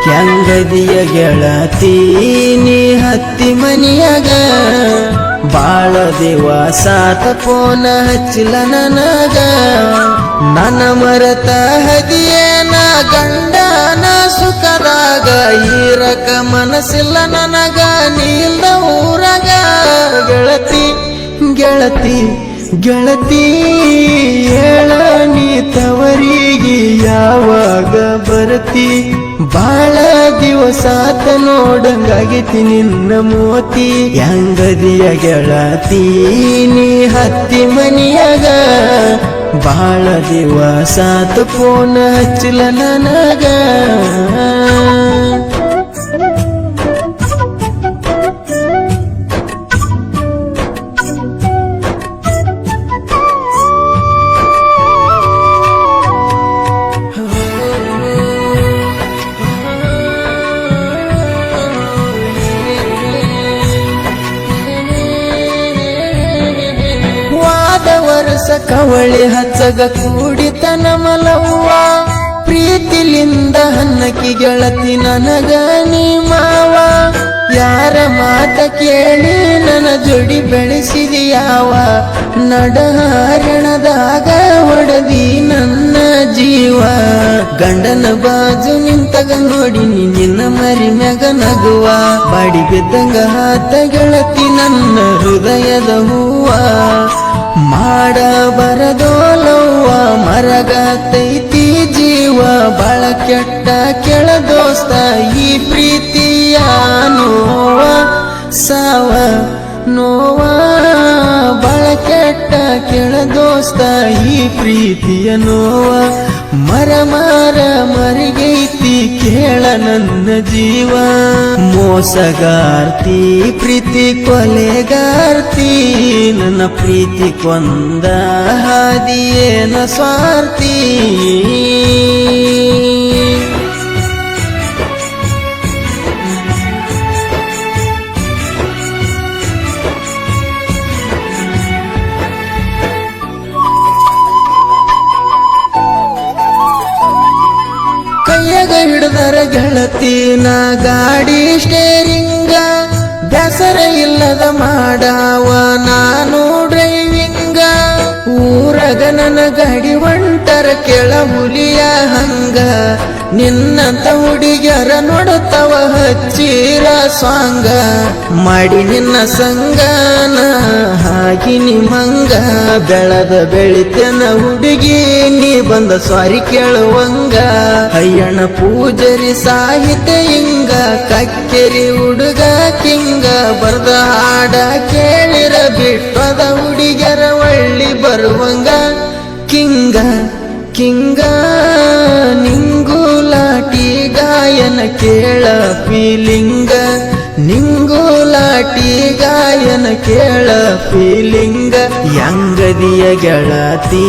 ಹೆಂಗದಿಯ ಗೆಳತಿ ನೀ ಹತ್ತಿ ಮನಿಯಾಗ ಬಾಳ ದಿವಸಾತ ಫೋನ ಹಚ್ಚಿಲ್ಲ ನನಗ ನನ್ನ ಮರತ ಹದಿಯೇನ ಗಂಡನ ಸುಖದಾಗ ಈರಕ ಮನಸ್ಸಿಲ್ಲ ನನಗ ನೀಲ್ದ ಊರಾಗ ಗೆಳತಿ ಗೆಳತಿ ಗೆಳತಿ ಹೇಳ ನೀ ತವರಿಗೆ ಯಾವಾಗ ಬರತಿ ಬಾಳ ದಿವಸಾತ ನೋಡಂಗಾಗಿತಿ ನಿನ್ನ ಮೋತಿ ಹೆಂಗದಿಯ ಗೆಳತಿ ನೀ ಹತ್ತಿ ಮನಿಯಾಗ ಬಾಳ ದಿವಸಾತ ಫೋನ ಹಚ್ಚಿಲ್ಲ ನನಗ ವರ್ಷ ಕವಳಿ ಹಚ್ಚಗ ಕೂಡಿತನ ಮಲವ್ವ ಪ್ರೀತಿಲಿಂದ ಹನ್ನಕಿ ಗೆಳತಿ ನನಗ ನೀ ಮಾವ ಯಾರ ಮಾತ ಕೇಳಿ ನನ್ನ ಜೋಡಿ ಬೆಳೆಸಿದೆಯಾವ ನಡಹರಣದಾಗ ಹೊಡೆದಿ ನನ್ನ ಜೀವ ಗಂಡನ ಬಾಜು ನಿಂತಗ ನೋಡಿ ನಿನ್ನ ಮರಿ ಮ್ಯಾಗ ನಗುವ ಬಾಡಿ ಬಿದ್ದಂಗ ಹಾತ ಗೆಳತಿ ನನ್ನ ಹೃದಯದ ಹೂವ ಮಾಡ ಬರದೋಲವ್ವ ಮರಗತೈತಿ ಜೀವ ಬಾಳ ಕೆಟ್ಟ ಕೆಳ ದೋಸ್ತ ಈ ಪ್ರೀತಿಯ ನೋವ ಸಾವ ನೋವ ಬಾಳ ಕೆಟ್ಟ ಕೆಳ ದೋಸ್ತ ಈ ಪ್ರೀತಿಯ ನೋವ ಮರ ಮರಿಗೈತಿ ಕೇಳ ನನ್ನ ಜೀವ ಮೋಸಗಾರ್ತಿ ಪ್ರೀತಿ ಕೊಲೆಗಾರ್ತಿ ನನ್ನ ಪ್ರೀತಿ ಕೊಂದ ಹಾದಿಯೇನ ಸ್ವಾರ್ಥಿ ಕೈಯಾಗ ಹಿಡ್ದರ ಗೆಳತಿನ ಗಾಡಿ ಸ್ಟೇರಿಂಗ ಬ್ಯಾಸರ ಇಲ್ಲದ ಮಾಡಾವ ನಾನು ಡ್ರೈವಿಂಗ ಊರಗ ನನ್ನ ಗಾಡಿ ಹೊಂಟರ ಕೆಳ ಹುಲಿಯ ಹಂಗ ನಿನ್ನಂತ ಹುಡುಗ್ಯರ ನೋಡುತ್ತವ ಹಚ್ಚಿರ ಸ್ವಾಂಗ ಮಾಡಿ ನಿನ್ನ ಸಂಗನ ಹಾಕಿ ನಿಮ್ಮಂಗ ಬೆಳದ ಬೆಳಿತನ ಹುಡುಗಿ ನೀ ಬಂದ ಸ್ವಾರಿ ಕೇಳುವಂಗ ಅಯ್ಯಣ್ಣ ಪೂಜರಿ ಸಾಹಿತ್ಯ ಹಿಂಗ ಕಕ್ಕೆರಿ ಹುಡುಗ ಕಿಂಗ ಬರ್ದ ಹಾಡ ಕೇಳಿರ ಬಿಟ್ಟದ ಹುಡುಗ್ಯರ ಒಳ್ಳಿ ಬರುವಂಗ ಕಿಂಗ ಕಿಂಗ ನಿಂಗುಲಾಟಿ ಗಾಯನ ಕೇಳ ಫೀಲಿಂಗ ನಿಂಗುಲಾಟಿ ಗಾಯನ ಕೇಳ ಫೀಲಿಂಗ ಹೆಂಗದಿಯ ಗೆಳತಿ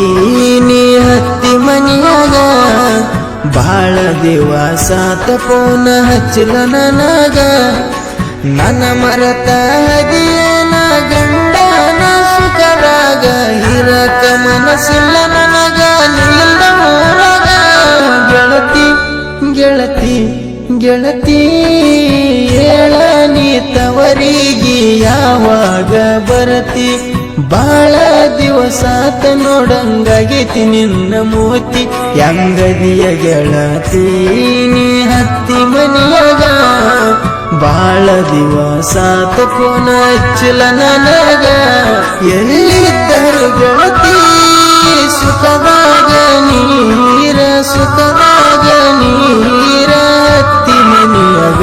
ನೀ ಹತ್ತಿ ಮನಿಯಾಗ ಬಾಳ ದಿವಸಾತ ಫೋನ ಹಚ್ಚಿಲ್ಲ ನನಗ ನನ್ನ ಮರತ ಹದಿಯೇನ ಗಂಡನ ಸುಖರಾಗ ಇರಕ ಮನಸ್ಸಿಲ್ಲ ನನಗ ನಿಲ್ದ ಊರಾಗ ಗೆಳತಿ ಗೆಳತಿ ಗೆಳತಿ ಹೇಳ ನೀ ತವರಿಗೆ ಯಾವಾಗ ಬರತಿ ಬಾಳ ದಿವಸಾತ ನೋಡಂಗಾಗೈತಿ ನಿನ್ನ ಮೋತಿ ಹೆಂಗದಿಯ ಗೆಳತಿ ನೀ ಹತ್ತಿ ಮನಿಯಾಗ ಬಾಳ ದಿವಸಾತ ಫೋನ ಹಚ್ಚಿಲ್ಲ ನನಗ ಎಲ್ಲಿದ್ದರು ಗೆಳತಿ ಸುಖದಾಗ ನೀರ ಸುಖದಾಗ ನೀರ ಹತ್ತಿ ಮನಿಯಾಗ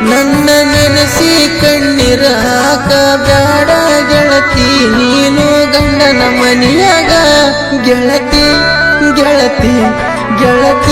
ನನ್ನ ನೆನೆಸಿ ಕಣ್ಣೀರ ಹಾಕ ಬ್ಯಾಡ ಗೆಳತಿ ನೀನು ಗಂಡನ ಮನಿಯಾಗ ಗೆಳತಿ ಗೆಳತಿ ಗೆಳತಿ